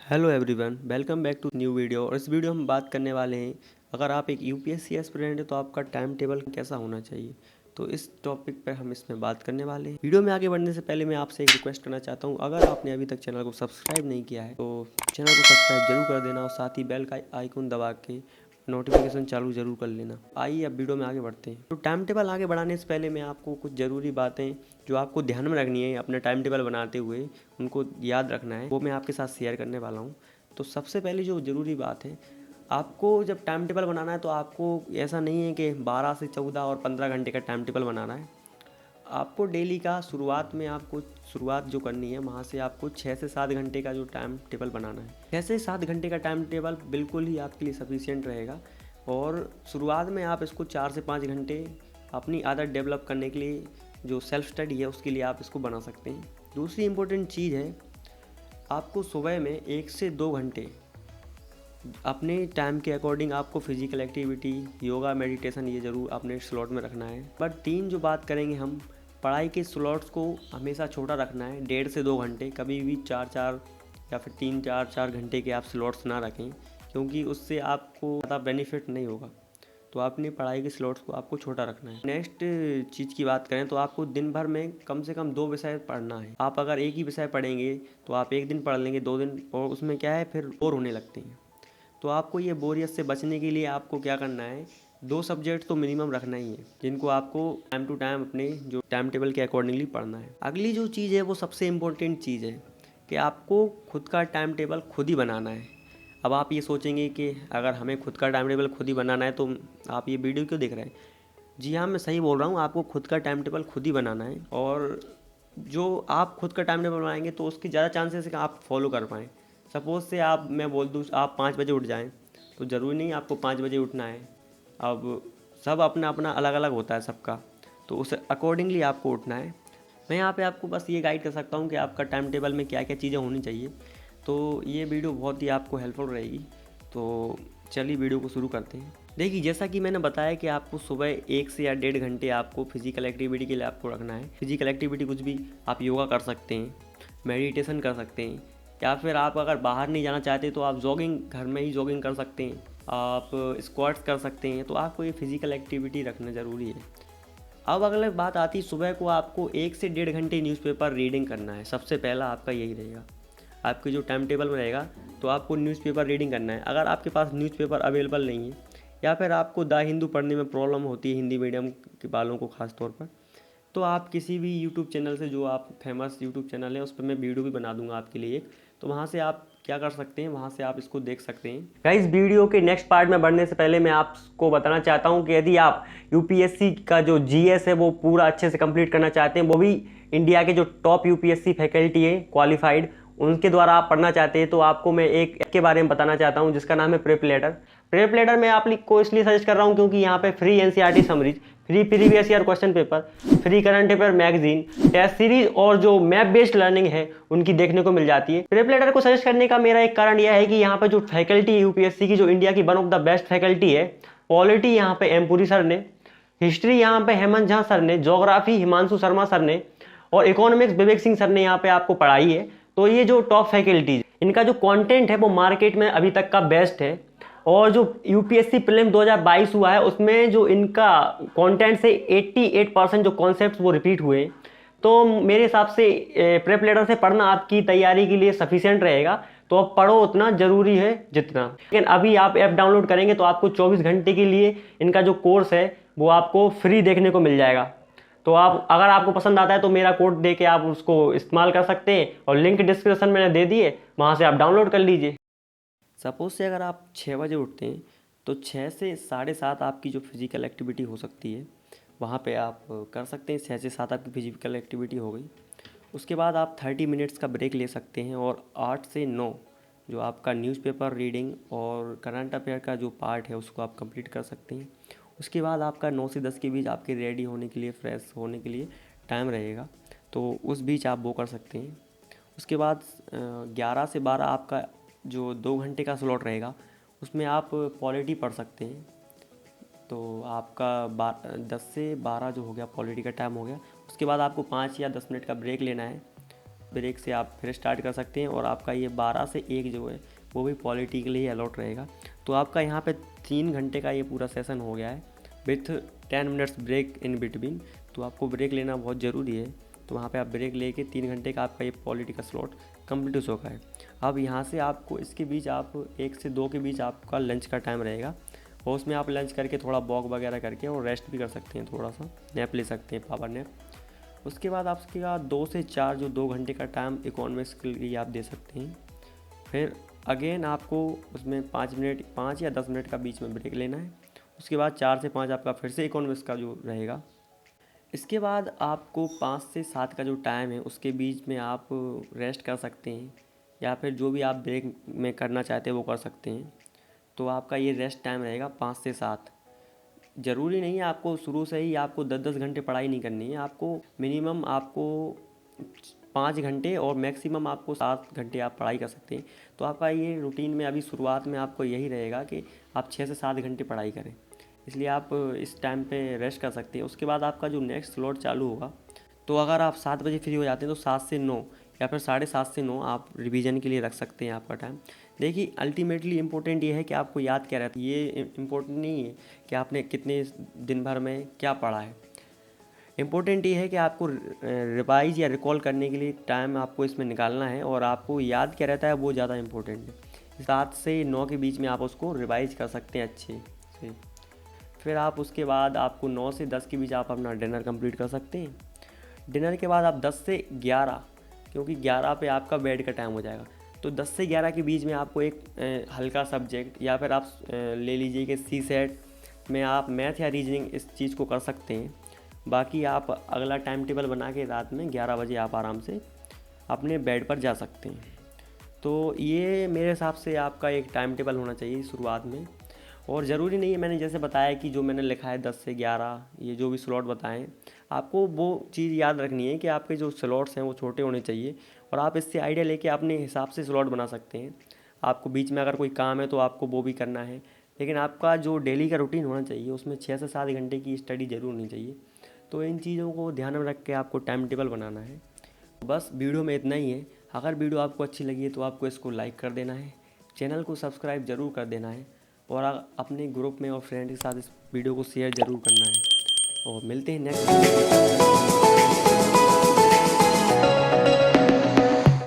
Hello everyone, welcome back to new video. और इस video में हम बात करने वाले हैं, अगर आप एक यूपीएससी एस्पिरेंट है तो आपका टाइम टेबल कैसा होना चाहिए। तो इस टॉपिक पर हम इसमें बात करने वाले हैं। वीडियो में आगे बढ़ने से पहले मैं आपसे एक रिक्वेस्ट करना चाहता हूं, अगर आपने अभी तक चैनल को सब्सक्राइब नहीं किया है तो चैनल को सब्सक्राइब जरूर कर देना और साथ ही बेल का आइकन दबा के नोटिफिकेशन चालू जरूर कर लेना। आइए अब वीडियो में आगे बढ़ते हैं। तो टाइम टेबल आगे बढ़ाने से पहले मैं आपको कुछ ज़रूरी बातें जो आपको ध्यान में रखनी है अपना टाइम टेबल बनाते हुए, उनको याद रखना है, वो मैं आपके साथ शेयर करने वाला हूँ। तो सबसे पहले जो ज़रूरी बात है, आपको जब टाइम टेबल बनाना है तो आपको ऐसा नहीं है कि 12 से 14 और 15 घंटे का टाइम टेबल बनाना है। आपको डेली का शुरुआत जो करनी है, वहाँ से आपको 6 से 7 घंटे का जो टाइम टेबल बनाना है। 6 से 7 घंटे का टाइम टेबल बिल्कुल ही आपके लिए सफिशिएंट रहेगा। और शुरुआत में आप इसको 4 से 5 घंटे अपनी आदत डेवलप करने के लिए, जो सेल्फ स्टडी है उसके लिए आप इसको बना सकते हैं। दूसरी इम्पोर्टेंट चीज़ है, आपको सुबह में 1 से 2 घंटे अपने टाइम के अकॉर्डिंग आपको फिजिकल एक्टिविटी, योगा, मेडिटेशन ये ज़रूर अपने स्लॉट में रखना है। बट तीन जो बात करेंगे हम, पढ़ाई के स्लॉट्स को हमेशा छोटा रखना है, 1.5 से 2 घंटे। कभी भी 4 या फिर 3-4 घंटे के आप स्लॉट्स ना रखें, क्योंकि उससे आपको ज़्यादा बेनिफिट नहीं होगा। तो अपनी पढ़ाई के स्लॉट्स को आपको छोटा रखना है। नेक्स्ट चीज़ की बात करें तो आपको दिन भर में कम से कम 2 विषय पढ़ना है। आप अगर एक ही विषय पढ़ेंगे तो आप एक दिन पढ़ लेंगे, 2 दिन, और उसमें क्या है फिर बोर होने लगते हैं। तो आपको ये बोरियत से बचने के लिए आपको क्या करना है, 2 सब्जेक्ट तो मिनिमम रखना ही है, जिनको आपको टाइम टू टाइम अपने जो टाइम टेबल के अकॉर्डिंगली पढ़ना है। अगली जो चीज़ है वो सबसे इम्पोर्टेंट चीज़ है कि आपको खुद का टाइम टेबल खुद ही बनाना है। अब आप ये सोचेंगे कि अगर हमें खुद का टाइम टेबल खुद ही बनाना है तो आप ये वीडियो क्यों देख रहे हैं। जी हाँ, मैं सही बोल रहा हूँ, आपको खुद का टाइम टेबल खुद ही बनाना है। और जो आप खुद का टाइम टेबल बनाएंगे तो उसकी ज़्यादा चांसेस है कि आप फॉलो कर पाएँ। सपोज़ से मैं बोल दूँ आप 5 बजे उठ जाएँ, तो ज़रूरी नहीं आपको 5 बजे उठना है। अब सब अपना अपना अलग अलग होता है सबका, तो उस अकॉर्डिंगली आपको उठना है। मैं यहाँ पे आपको बस ये गाइड कर सकता हूँ कि आपका टाइम टेबल में क्या क्या चीज़ें होनी चाहिए। तो ये वीडियो बहुत ही आपको हेल्पफुल रहेगी। तो चलिए वीडियो को शुरू करते हैं। देखिए, जैसा कि मैंने बताया कि आपको सुबह 1 से या 1.5 घंटे आपको फिजिकल एक्टिविटी के लिए आपको रखना है। फिजिकल एक्टिविटी कुछ भी, आप योगा कर सकते हैं, मेडिटेशन कर सकते हैं, या फिर आप अगर बाहर नहीं जाना चाहते तो आप जॉगिंग, घर में ही जॉगिंग कर सकते हैं, आप स्क्वाट्स कर सकते हैं। तो आपको ये फिजिकल एक्टिविटी रखना ज़रूरी है। अब अगली बात आती है, सुबह को आपको 1 से 1.5 घंटे न्यूज़पेपर रीडिंग करना है। सबसे पहला आपका यही रहेगा, आपके जो टाइम टेबल में रहेगा। तो आपको न्यूज़पेपर रीडिंग करना है। अगर आपके पास न्यूज़पेपर अवेलेबल नहीं है या फिर आपको द हिंदू पढ़ने में प्रॉब्लम होती है, हिंदी मीडियम के वालों को ख़ास तौर पर, तो आप किसी भी यूट्यूब चैनल से, जो आप फेमस यूट्यूब चैनल है उस पर मैं वीडियो भी बना दूंगा आपके लिए एक, तो वहाँ से आप क्या कर सकते हैं, वहाँ से आप इसको देख सकते हैं। गाइस, वीडियो के नेक्स्ट पार्ट में बढ़ने से पहले मैं आपको बताना चाहता हूँ कि यदि आप यूपीएससी का जो जीएस है वो पूरा अच्छे से कंप्लीट करना चाहते हैं, वो भी इंडिया के जो टॉप यूपीएससी फैकल्टी है क्वालिफाइड, उनके द्वारा आप पढ़ना चाहते हैं, तो आपको मैं एक के बारे में बताना चाहता हूँ जिसका नाम है प्रेप लेटर। प्रेप लेटर मैं आपको इसलिए सजेस्ट कर रहा हूँ क्योंकि यहाँ पे free NCERT summaries, free previous year question paper, free current affair magazine, test series और जो मैप बेस्ड लर्निंग है उनकी देखने को मिल जाती है। प्रेप लेटर को सजेस्ट करने का मेरा एक कारण यह है कि यहाँ पर जो फैकल्टी यूपीएससी की, जो इंडिया की one of the best faculty है, पॉलिटी यहाँ पे एमपुरी सर ने, हिस्ट्री यहाँ पे हेमंत झा सर ने, ज्योग्राफी हिमांशु शर्मा सर ने, और इकोनॉमिक्स विवेक सिंह सर ने यहाँ पे आपको पढ़ाई है। तो ये जो टॉप फैकल्टीज, इनका जो कंटेंट है वो मार्केट में अभी तक का बेस्ट है। और जो यूपीएससी प्रीलिम 2022 हुआ है उसमें जो इनका कंटेंट से 88% जो कॉन्सेप्ट्स वो रिपीट हुए। तो मेरे हिसाब से प्रेप लेटर से पढ़ना आपकी तैयारी के लिए सफिशिएंट रहेगा। तो अब पढ़ो उतना जरूरी है जितना। लेकिन अभी आप ऐप डाउनलोड करेंगे तो आपको 24 घंटे के लिए इनका जो कोर्स है वो आपको फ्री देखने को मिल जाएगा। तो आप, अगर आपको पसंद आता है तो मेरा कोड दे के आप उसको इस्तेमाल कर सकते हैं, और लिंक डिस्क्रिप्शन मैंने दे दिए, वहाँ से आप डाउनलोड कर लीजिए। सपोज से अगर आप 6 बजे उठते हैं तो 6 से 7:30 आपकी जो फिज़िकल एक्टिविटी हो सकती है वहाँ पे आप कर सकते हैं। 6 से 7 आपकी फिजिकल एक्टिविटी हो गई। उसके बाद आप 30 मिनट्स का ब्रेक ले सकते हैं, और 8 से 9 जो आपका न्यूज़पेपर रीडिंग और करंट अफेयर का जो पार्ट है उसको आप कंप्लीट कर सकते हैं। उसके बाद आपका 9 से 10 के बीच आपके रेडी होने के लिए, फ्रेश होने के लिए टाइम रहेगा, तो उस बीच आप वो कर सकते हैं। उसके बाद 11 से 12 आपका जो 2 घंटे का स्लॉट रहेगा, उसमें आप पॉलिटी पढ़ सकते हैं। तो आपका 10 से 12 जो हो गया पॉलिटी का टाइम हो गया। उसके बाद आपको 5 या 10 मिनट का ब्रेक लेना है। ब्रेक से आप फिर स्टार्ट कर सकते हैं। और आपका ये 12 से 1 जो है वो भी पॉलिटी के लिए अलॉट रहेगा। तो आपका यहाँ पे 3 घंटे का ये पूरा सेशन हो गया है with 10 minutes break in between. तो आपको ब्रेक लेना बहुत ज़रूरी है। तो वहाँ पे आप ब्रेक लेके 3 घंटे का आपका ये पॉलिटी का स्लॉट कंप्लीट हो चुका है। अब यहाँ से आपको इसके बीच आप 1 से 2 के बीच आपका लंच का टाइम रहेगा और उसमें आप लंच करके थोड़ा वॉक वगैरह करके और रेस्ट भी कर सकते हैं, थोड़ा सा नैप ले सकते हैं, पावर नैप। उसके बाद आपका 2 से 4 जो 2 घंटे का टाइम इकोनॉमिक्स के लिए आप दे सकते हैं। फिर अगेन आपको उसमें 5 या 10 मिनट का बीच में ब्रेक लेना है। उसके बाद 4 से 5 आपका फिर से इकोनॉमिक्स का जो रहेगा। इसके बाद आपको 5 से 7 का जो टाइम है उसके बीच में आप रेस्ट कर सकते हैं या फिर जो भी आप ब्रेक में करना चाहते हैं वो कर सकते हैं। तो आपका ये रेस्ट टाइम रहेगा 5 से 7। ज़रूरी नहीं है आपको शुरू से ही आपको 10-10 घंटे पढ़ाई नहीं करनी है। आपको मिनिमम आपको 5 घंटे और मैक्सिमम आपको 7 घंटे आप पढ़ाई कर सकते हैं। तो आपका ये रूटीन में अभी शुरुआत में आपको यही रहेगा कि आप 6 से 7 घंटे पढ़ाई करें, इसलिए आप इस टाइम पे रेस्ट कर सकते हैं। उसके बाद आपका जो नेक्स्ट स्लॉट चालू होगा, तो अगर आप 7 बजे फ्री हो जाते हैं तो 7 से 9 या फिर 7:30 से 9 आप रिवीजन के लिए रख सकते हैं आपका टाइम। देखिए अल्टीमेटली इम्पोर्टेंट ये है कि आपको याद क्या रहता है। ये इम्पोर्टेंट नहीं है कि आपने कितने दिन भर में क्या पढ़ा है। इम्पोर्टेंट ये है कि आपको रिवाइज या रिकॉल करने के लिए टाइम आपको इसमें निकालना है और आपको याद क्या रहता है वो ज़्यादा इम्पोर्टेंट है। 7 से 9 के बीच में आप उसको रिवाइज कर सकते हैं अच्छे से। फिर आप उसके बाद आपको 9 से 10 के बीच आप अपना डिनर कंप्लीट कर सकते हैं। डिनर के बाद आप 10 से 11, क्योंकि 11 पे आपका बेड का टाइम हो जाएगा, तो 10 से 11 के बीच में आपको एक हल्का सब्जेक्ट या फिर आप ले लीजिए कि सी सेट में आप मैथ या रीजनिंग इस चीज़ को कर सकते हैं। बाकी आप अगला टाइम टेबल बना के रात में 11 बजे आप आराम से अपने बेड पर जा सकते हैं। तो ये मेरे हिसाब से आपका एक टाइम टेबल होना चाहिए शुरुआत में। और ज़रूरी नहीं है, मैंने जैसे बताया कि जो मैंने लिखा है 10 से 11 ये जो भी स्लॉट बताएं, आपको वो चीज़ याद रखनी है कि आपके जो स्लॉट्स हैं वो छोटे होने चाहिए और आप इससे आइडिया लेके अपने हिसाब से स्लॉट बना सकते हैं। आपको बीच में अगर कोई काम है तो आपको वो भी करना है, लेकिन आपका जो डेली का रूटीन होना चाहिए उसमें 6 से 7 घंटे की स्टडी ज़रूर होनी चाहिए। तो इन चीज़ों को ध्यान में रख के आपको टाइम टेबल बनाना है। बस वीडियो में इतना ही है। अगर वीडियो आपको अच्छी लगी है तो आपको इसको लाइक कर देना है, चैनल को सब्सक्राइब ज़रूर कर देना है और अपने ग्रुप में और फ्रेंड के साथ इस वीडियो को शेयर ज़रूर करना है। और मिलते हैं नेक्स्ट वीडियो में।